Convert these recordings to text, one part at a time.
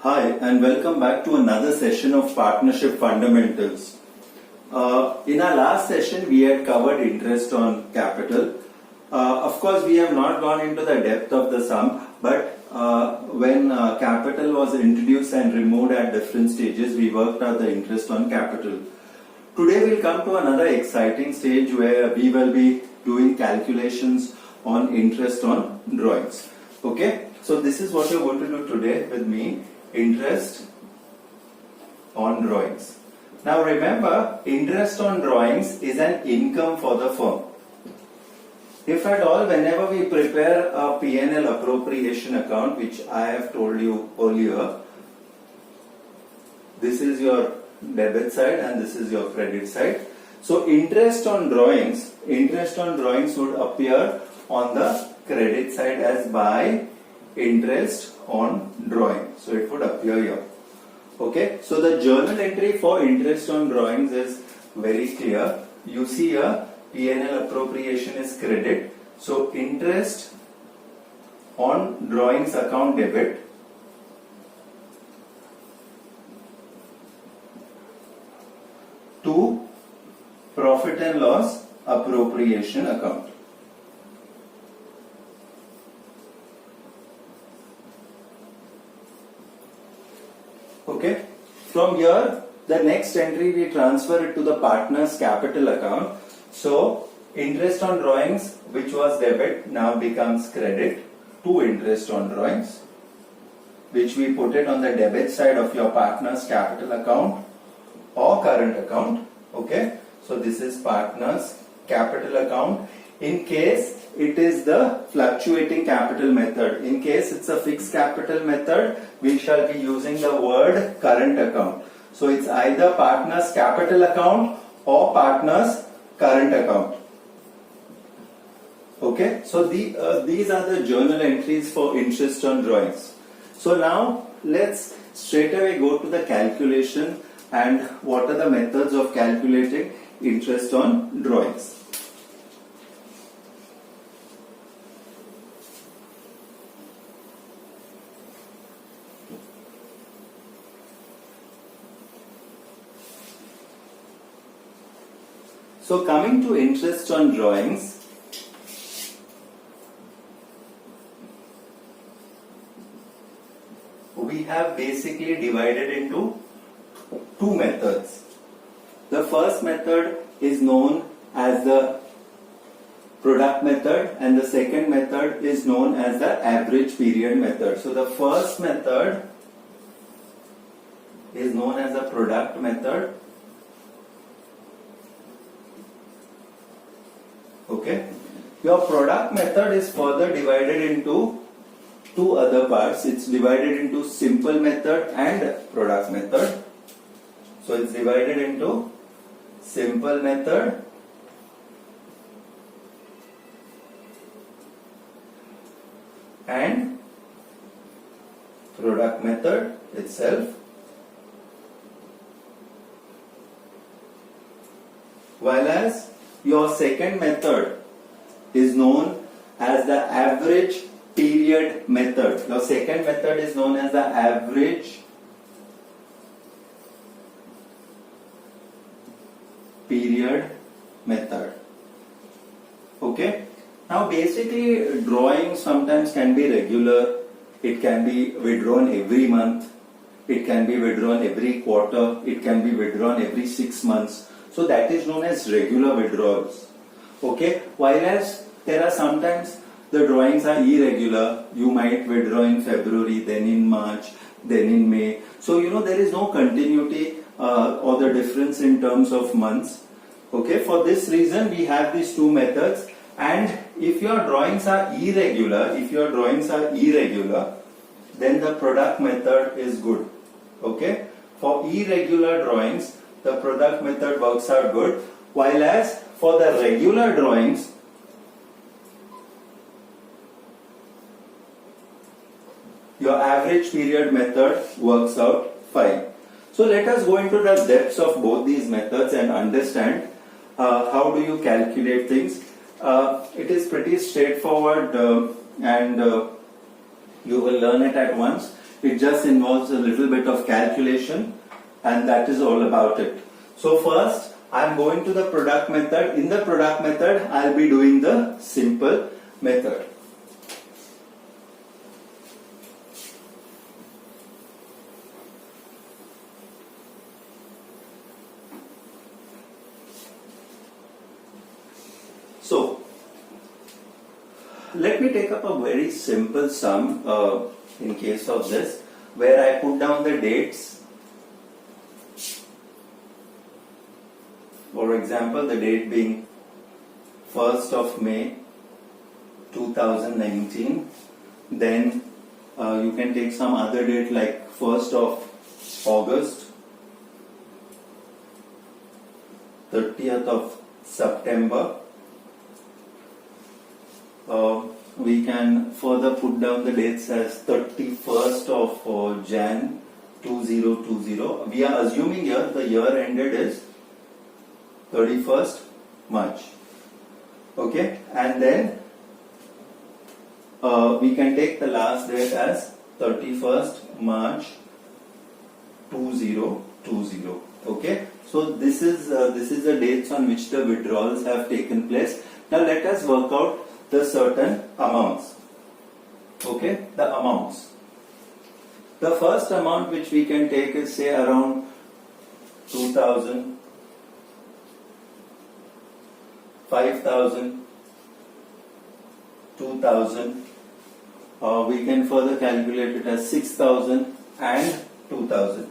Hi, and welcome back to another session of Partnership Fundamentals. In our last session, we had covered interest on capital. Of course, we have not gone into the depth of the sum, but when capital was introduced and removed at different stages, we worked out the interest on capital. Today, we'll come to another exciting stage where we will be doing calculations on interest on drawings. Okay, so this is what you're going to do today with me. Interest on drawings. Now remember, interest on drawings is an income for the firm. If at all, whenever we prepare a P&L appropriation account, which I have told you earlier, this is your debit side and this is your credit side. So interest on drawings would appear on the credit side as by interest on drawing. So it would appear here. Okay, so the journal entry for interest on drawings is very clear. You see here P&L appropriation is credit. So interest on drawings account debit to profit and loss appropriation account. Okay. From here, the next entry we transfer it to the partner's capital account. So, interest on drawings, which was debit, now becomes credit to interest on drawings, which we put it on the debit side of your partner's capital account or current account. Okay. So, this is partner's capital account. In case it is the fluctuating capital method. In case it's a fixed capital method, we shall be using the word current account. So it's either partner's capital account or partner's current account. Okay, so these are the journal entries for interest on drawings. So now let's straight away go to the calculation and what are the methods of calculating interest on drawings. So coming to interest on drawings, we have basically divided into two methods. The first method is known as the product method and the second method is known as the average period method. So the first method is known as the product method. Okay, your product method is further divided into two other parts. It's divided into simple method and product method. So it's divided into simple method and product method itself. While as your second method is known as the average period method. Your second method is known as the average period method. Okay. Now basically drawing sometimes can be regular. It can be withdrawn every month. It can be withdrawn every quarter. It can be withdrawn every 6 months. So that is known as regular withdrawals. Okay, whereas there are sometimes the drawings are irregular. You might withdraw in February, then in March, then in May. So there is no continuity or the difference in terms of months. Okay, for this reason we have these two methods. And if your drawings are irregular, then the product method is good. Okay, for irregular drawings, the product method works out good, while as for the regular drawings, your average period method works out fine. So let us go into the depths of both these methods and understand how do you calculate things. It is pretty straightforward and you will learn it at once. It just involves a little bit of calculation, and that is all about it. So first, I'm going to the product method. In the product method, I'll be doing the simple method. So, let me take up a very simple sum in case of this, where I put down the dates. For example, the date being 1st of May 2019. Then you can take some other date like 1st of August, 30th of September. We can further put down the dates as 31st of Jan 2020. We are assuming here the year ended is 31st March. Okay, and then we can take the last date as 31st March 2020. Okay, so this is the dates on which the withdrawals have taken place. Now let us work out the certain amounts. Okay, the amounts. The first amount which we can take is say around 2,000, 5,000, 2,000. We can further calculate it as 6,000 and 2,000.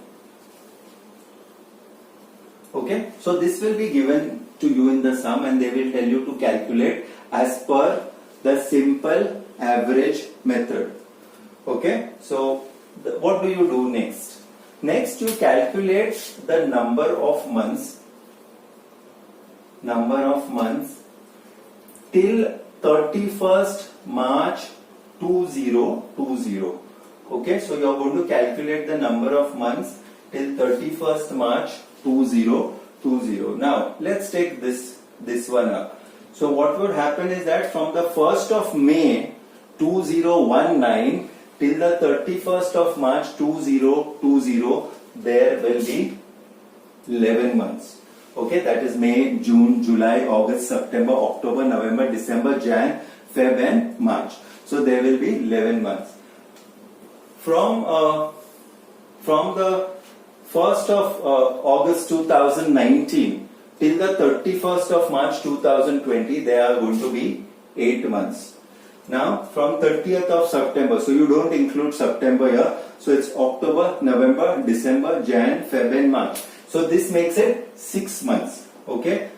Okay, so this will be given to you in the sum, and they will tell you to calculate as per the simple average method. Okay, so what do you do next? Next, you calculate the number of months till 31st March 2020. Okay, so you are going to calculate the number of months till 31st March 2020. Now let's take this one up. So what would happen is that from the 1st of May 2019 till the 31st of March 2020, there will be 11 months. Okay, that is May, June, July, August, September, October, November, December, Jan, Feb and March. So there will be 11 months. From the 1st of August 2019 till the 31st of March 2020, there are going to be 8 months. Now from 30th of September, so you don't include September here, so it's October, November, December, Jan, Feb and March. So this makes it 6 months. Okay,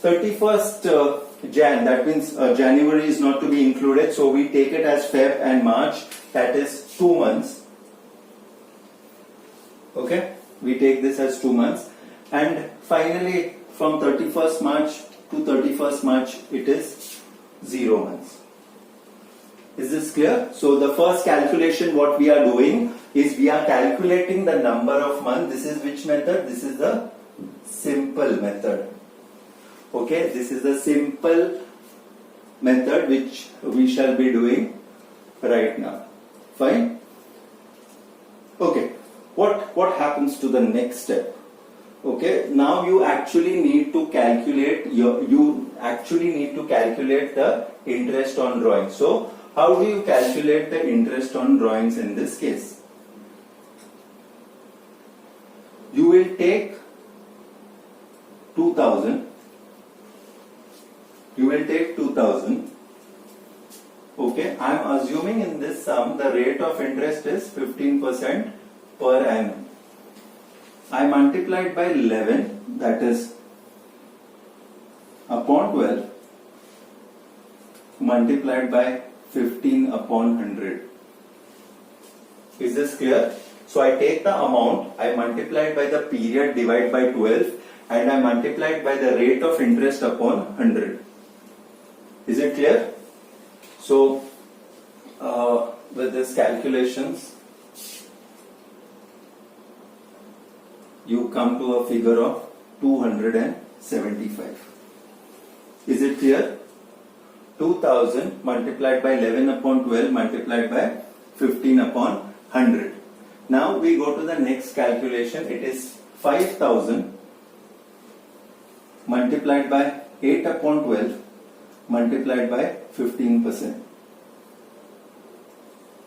31st Jan, that means January is not to be included, so we take it as Feb and March, that is 2 months. Okay, we take this as 2 months, and finally from 31st March to 31st March it is 0 months. Is this clear? So the first calculation what we are doing is we are calculating the number of months. This is which method? This is the simple method. Okay, this is the simple method which we shall be doing right now. Fine? Okay, what happens to the next step? Okay, now you actually need to calculate the interest on drawing. So how do you calculate the interest on drawings in this case? You will take 2,000. Okay, I am assuming in this sum the rate of interest is 15% per annum. I multiplied by 11, that is upon 12, multiplied by 15 upon 100. Is this clear? So I take the amount, I multiplied by the period, divide by 12, and I multiplied by the rate of interest upon 100. Is it clear? So with this calculations, you come to a figure of 275. Is it clear? 2000 multiplied by 11 upon 12 multiplied by 15 upon 100. Now we go to the next calculation. It is 5000 multiplied by 8 upon 12 multiplied by 15%.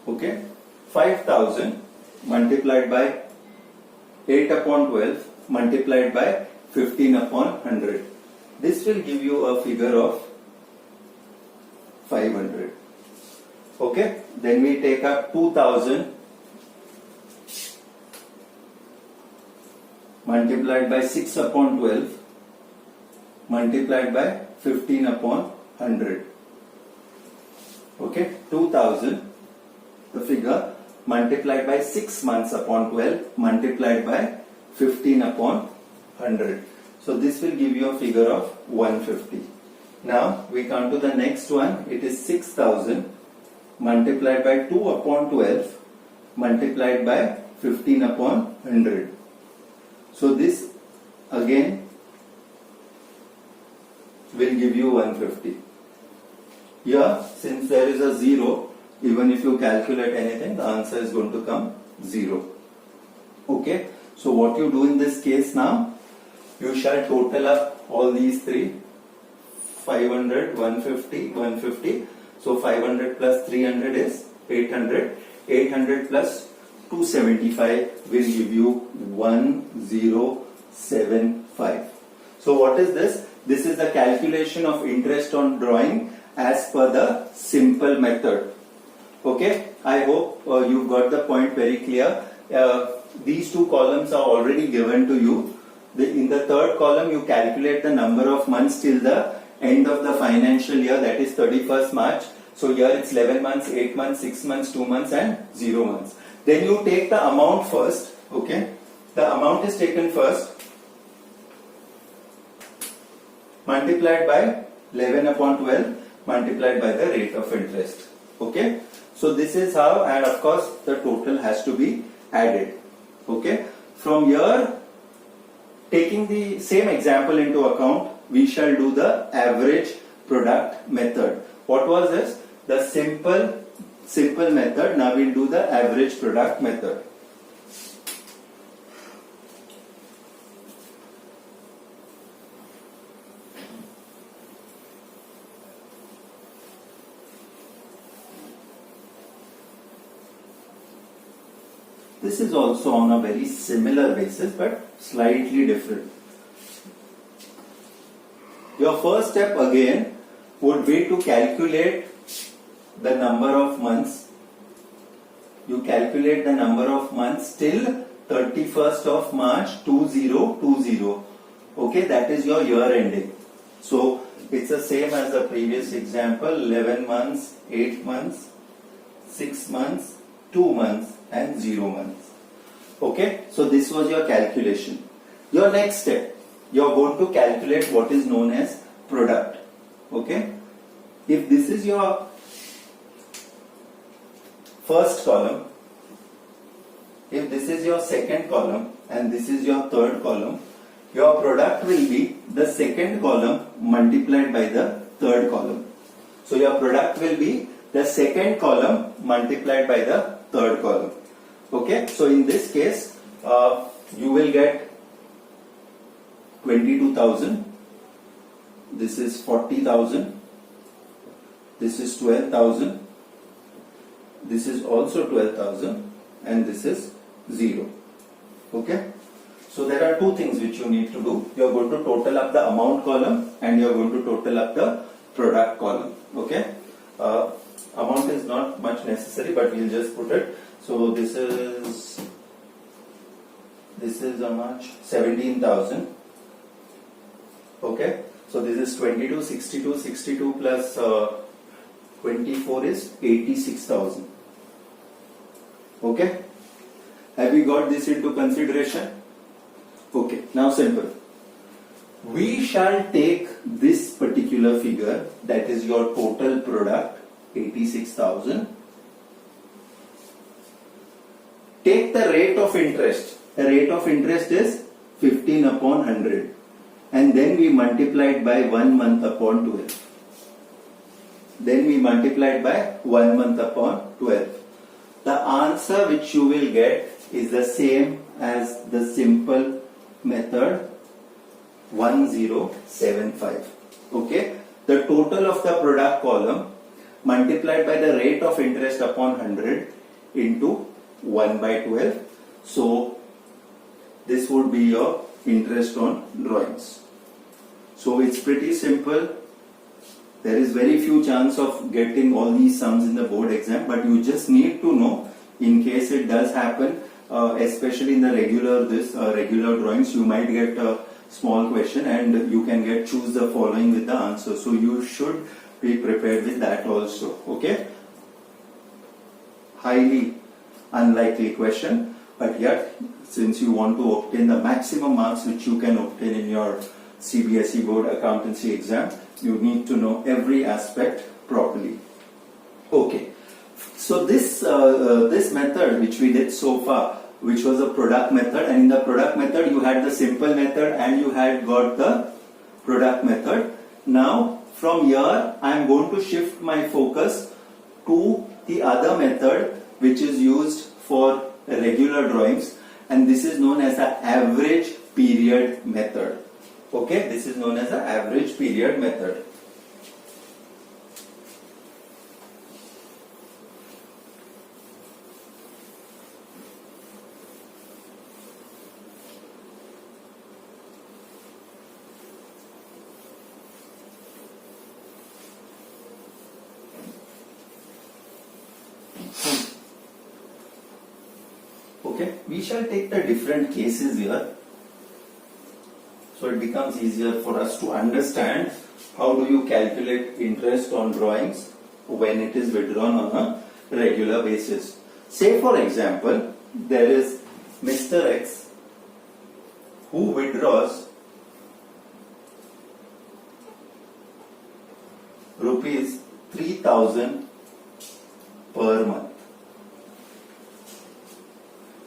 Okay, 5000 multiplied by 8 upon 12 multiplied by 15 upon 100. This will give you a figure of 500. Okay, then we take up 2000 multiplied by 6 upon 12 multiplied by 15 upon 100. Okay, 2000, the figure, multiplied by 6 months upon 12 multiplied by 15 upon 100. So this will give you a figure of 150. Now we come to the next one. It is 6000 multiplied by 2 upon 12 multiplied by 15 upon 100. So this again will give you 150. Here, since there is a 0, even if you calculate anything, the answer is going to come 0. Okay, so what you do in this case now, you shall total up all these three, 500, 150, 150. So 500 plus 300 is 800. 800 plus 275 will give you 1075. So what is this? This is the calculation of interest on drawing as per the simple method. Okay, I hope you got the point very clear. These two columns are already given to you. In the third column, you calculate the number of months till the end of the financial year, that is 31st March. So here it's 11 months, 8 months, 6 months, 2 months and 0 months. Then you take the amount first. Okay, the amount is taken first, multiplied by 11 upon 12 multiplied by the rate of interest. Okay, so this is how, and of course the total has to be added. Okay, from here, taking the same example into account, we shall do the average product method. What was this? The simple method. Now we'll do the average product method. This is also on a very similar basis but slightly different. Your first step again would be to calculate the number of months. You calculate the number of months till 31st of March 2020. Okay, that is your year ending. So it's the same as the previous example, 11 months, 8 months, 6 months, 2 months and 0 months. Okay, so this was your calculation. Your next step, you are going to calculate what is known as product. Okay, if this is your first column, if this is your second column and this is your third column, your product will be the second column multiplied by the third column. So your product will be the second column multiplied by the third column. Okay, so in this case, you will get 22,000. This is 40,000. This is 12,000. This is also 12,000 and this is 0. Okay, so there are two things which you need to do. You are going to total up the amount column and you are going to total up the product column. Okay, amount is not much necessary, but we'll just put it. So this is how much? 17,000. Okay, so this is 22, 62, 62 plus 24 is 86,000. Okay, have we got this into consideration? Okay, now simple. We shall take this particular figure, that is your total product, 86,000. Take the rate of interest. The rate of interest is 15 upon 100. And then we multiply it by 1 month upon 12. Then we multiply it by 1 month upon 12. The answer which you will get is the same as the simple method 1075. Okay, the total of the product column multiplied by the rate of interest upon 100 into 1 by 12. So this would be your interest on drawings. So it's pretty simple. There is very few chance of getting all these sums in the board exam, but you just need to know in case it does happen, especially in the regular drawings, you might get a small question and you can choose the following with the answer. So you should be prepared with that also. Okay, highly unlikely question, but yet since you want to obtain the maximum marks which you can obtain in your CBSE board accountancy exam, you need to know every aspect properly. Okay, so this method which we did so far, which was a product method, and in the product method you had the simple method and you had got the product method. Now from here I am going to shift my focus to the other method which is used for regular drawings, and this is known as the average period method. Okay, this is known as the average period method. Okay, we shall take the different cases here, so it becomes easier for us to understand how do you calculate interest on drawings when it is withdrawn on a regular basis. Say for example, there is Mr. X who withdraws rupees 3000 per month.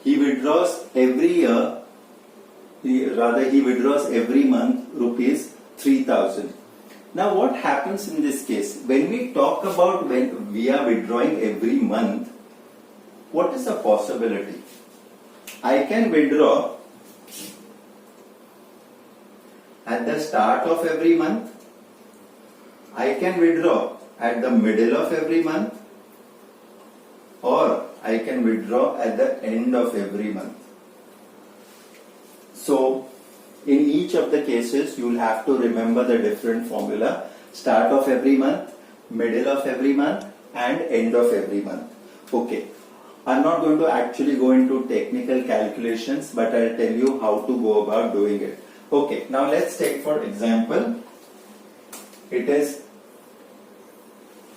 He withdraws every year, he withdraws every month rupees 3000. Now what happens in this case? When we talk about when we are withdrawing every month, what is the possibility? I can withdraw at the start of every month, I can withdraw at the middle of every month, or I can withdraw at the end of every month. So in each of the cases you will have to remember the different formula: start of every month, middle of every month and end of every month. Okay, I'm not going to actually go into technical calculations, but I'll tell you how to go about doing it. Okay, now let's take for example, it is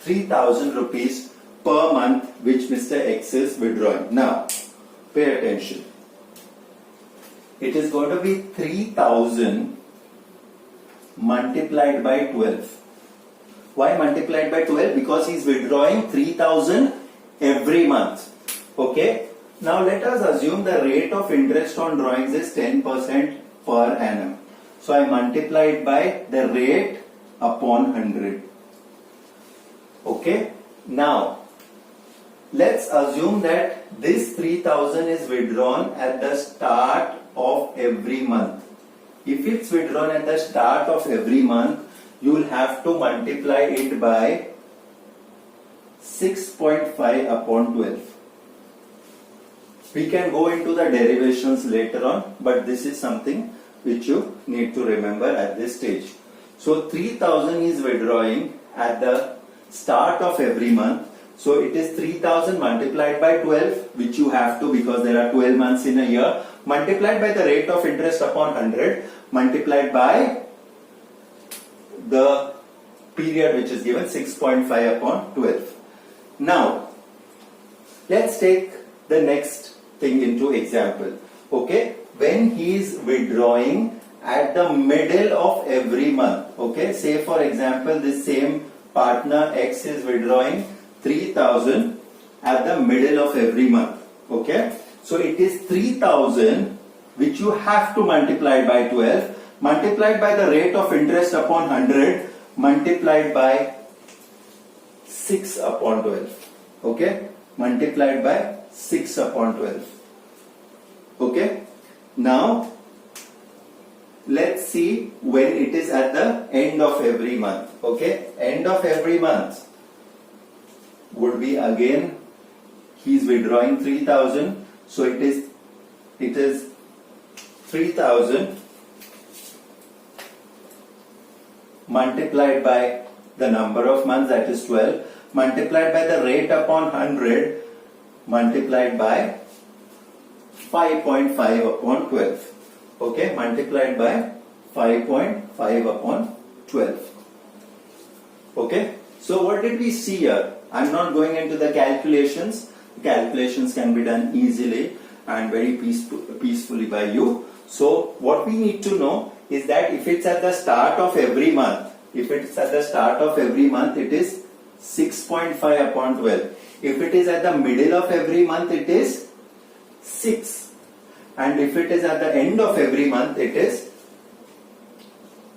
3000 rupees per month which Mr. X is withdrawing. Now pay attention, it is going to be 3000 multiplied by 12. Why multiplied by 12? Because he is withdrawing 3000 every month. Okay, now let us assume the rate of interest on drawings is 10% per annum. So I multiplied by the rate upon 100. Okay, now let's assume that this 3000 is withdrawn at the start of every month. If it's withdrawn at the start of every month, you will have to multiply it by 6.5 upon 12. We can go into the derivations later on, but this is something which you need to remember at this stage. So 3000 is withdrawing at the start of every month. So it is 3000 multiplied by 12, which you have to, because there are 12 months in a year, multiplied by the rate of interest upon 100, multiplied by the period which is given, 6.5 upon 12. Now, let's take the next thing into example. Okay, when he is withdrawing at the middle of every month. Okay, say for example, this same partner X is withdrawing 3000 at the middle of every month. Okay, so it is 3000 which you have to multiply by 12, multiplied by the rate of interest upon 100, multiplied by 6 upon 12. Okay, multiplied by 6 upon 12. Okay. Now let's see when it is at the end of every month. Okay, end of every month would be, again, he's withdrawing 3,000, so it is 3,000 multiplied by the number of months, that is 12, multiplied by the rate upon 100, multiplied by 5.5 upon 12. Okay, multiplied by 5.5 upon 12. Okay, so what did we see here? I'm not going into the calculations. The calculations can be done easily and very peacefully by you. So what we need to know is that if it's at the start of every month, it is 6.5 upon 12. If it is at the middle of every month, it is 6. And if it is at the end of every month, it is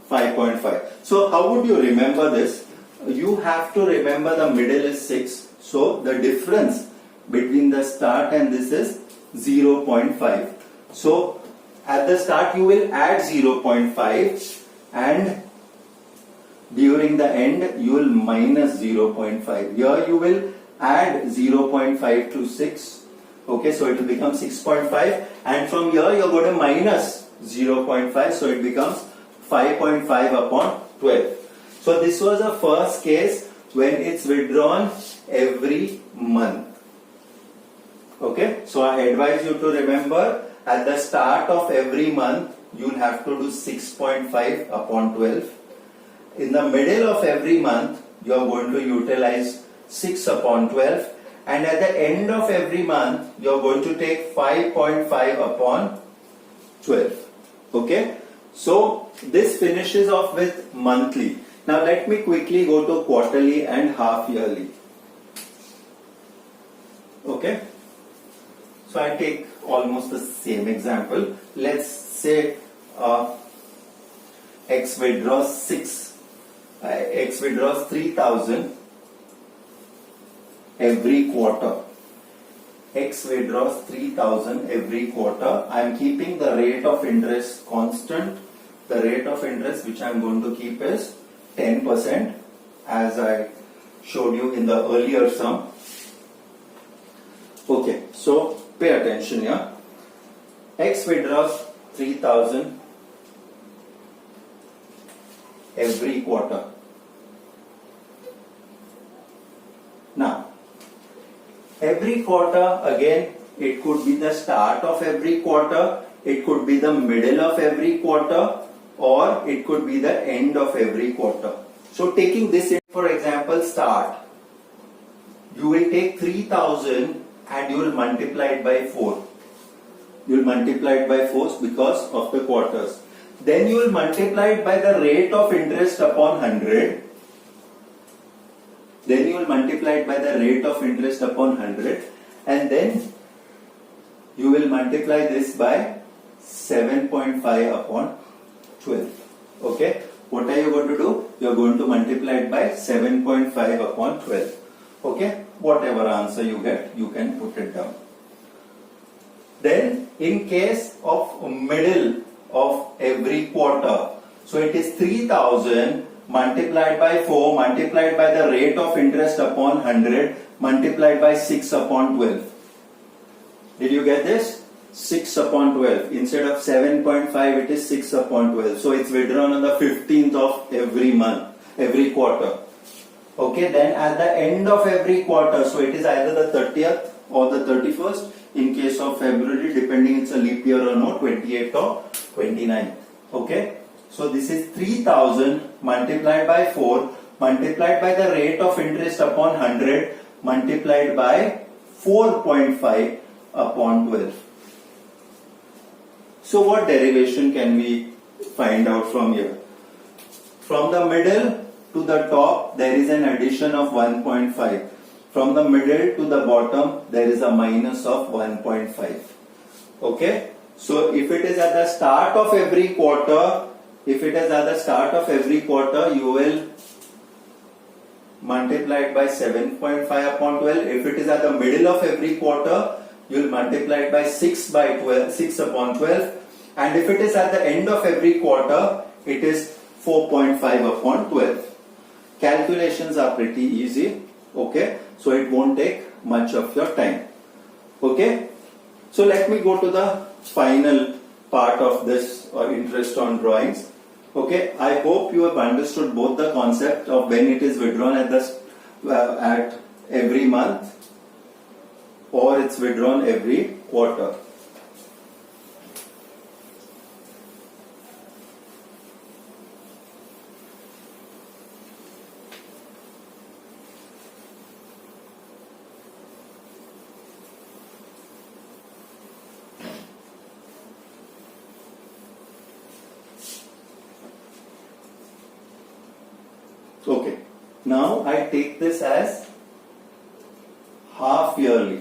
5.5. So how would you remember this? You have to remember the middle is 6. So the difference between the start and this is 0.5. So at the start you will add 0.5 and during the end you will minus 0.5. Here you will add 0.5 to 6. Okay, so it will become 6.5, and from here you are going to minus 0.5, so it becomes 5.5 upon 12. So this was the first case when it's withdrawn every month. Okay, so I advise you to remember at the start of every month you will have to do 6.5 upon 12. In the middle of every month you are going to utilize 6 upon 12. And at the end of every month, you are going to take 5.5 upon 12. Okay? So, this finishes off with monthly. Now, let me quickly go to quarterly and half yearly. Okay? So, I take almost the same example. Let's say X withdraws 3,000 every quarter. X withdraws 3,000 every quarter. I am keeping the rate of interest constant. The rate of interest which I am going to keep is 10%, as I showed you in the earlier sum. Okay, so pay attention here. X withdraws 3,000 every quarter. Now, every quarter, again, it could be the start of every quarter, it could be the middle of every quarter, or it could be the end of every quarter. So taking this in, for example, start, you will take 3,000 and you will multiply it by 4. You will multiply it by 4 because of the quarters. Then you will multiply it by the rate of interest upon 100. Then you will multiply it by the rate of interest upon 100, and then you will multiply this by 7.5 upon 12. Okay, what are you going to do? You are going to multiply it by 7.5 upon 12. Okay, whatever answer you get, you can put it down. Then in case of middle of every quarter, so it is 3,000 multiplied by 4 multiplied by the rate of interest upon 100 multiplied by 6 upon 12. Did you get this? 6 upon 12. Instead of 7.5, it is 6 upon 12. So it's withdrawn on the 15th of every month, every quarter. Okay, then at the end of every quarter, so it is either the 30th or the 31st. In case of February, depending it's a leap year or no, 28th or 29th. Okay. So this is 3,000 multiplied by 4 multiplied by the rate of interest upon 100 multiplied by 4.5 upon 12. So what derivation can we find out from here? From the middle to the top there is an addition of 1.5. From the middle to the bottom there is a minus of 1.5. Okay. So if it is at the start of every quarter, you will multiply it by 7.5 upon 12. If it is at the middle of every quarter, you'll multiply it by 6 upon 12, and if it is at the end of every quarter, it is 4.5 upon 12. Calculations are pretty easy, okay, so it won't take much of your time. Okay, so let me go to the final part of this interest on drawings. Okay, I hope you have understood both the concept of when it is withdrawn at every month or it's withdrawn every quarter. Okay, now I take this as half yearly.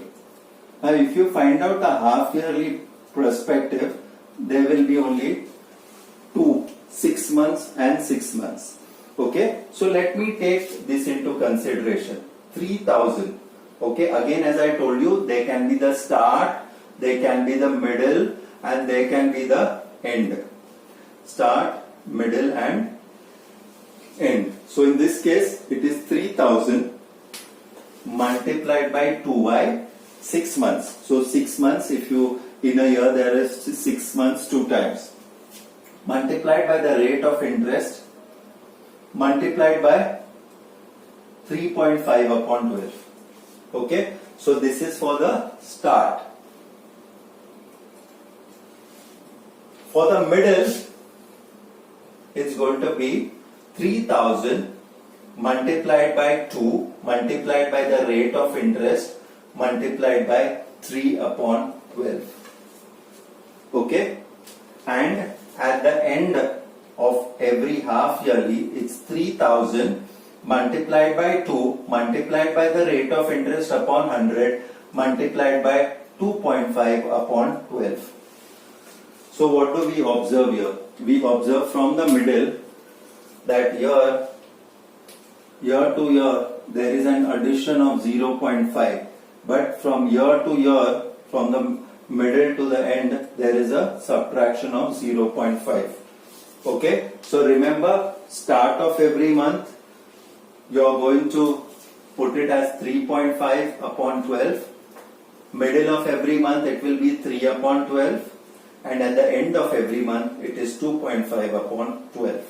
Now if you find out a half yearly perspective, there will be only 6 months and 6 months. Okay, so let me take this into consideration. 3,000. Okay, again as I told you, they can be the start, they can be the middle, and they can be the end. Start, middle, and end. So in this case, it is 3,000 multiplied by 2y, 6 months. So 6 months, if you in a year there is 6 months 2 times. Multiplied by the rate of interest, multiplied by 3.5 upon 12. Okay, so this is for the start. For the middle, it's going to be 3,000 multiplied by 2 multiplied by the rate of interest multiplied by 3 upon 12. Okay, and at the end of every half yearly, it's 3,000 multiplied by 2 multiplied by the rate of interest upon 100 multiplied by 2.5 upon 12. So what do we observe here? We observe from the middle that year to year there is an addition of 0.5, but from year to year, from the middle to the end, there is a subtraction of 0.5. Okay, so remember, start of every month you are going to put it as 3.5 upon 12. Middle of every month it will be 3 upon 12, and at the end of every month it is 2.5 upon 12.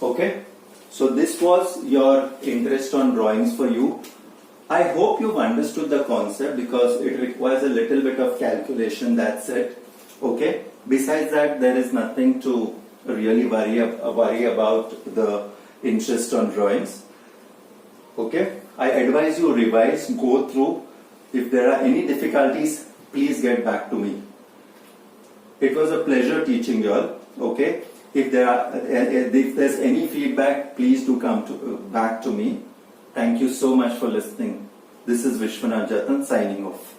Okay, so this was your interest on drawings for you. I hope you've understood the concept because it requires a little bit of calculation, that's it. Okay, besides that there is nothing to really worry about the interest on drawings. Okay, I advise you revise, go through. If there are any difficulties, please get back to me. It was a pleasure teaching you all. Okay, if there's any feedback, please do come back to me. Thank you so much for listening. This is Vishwanath Jatan signing off.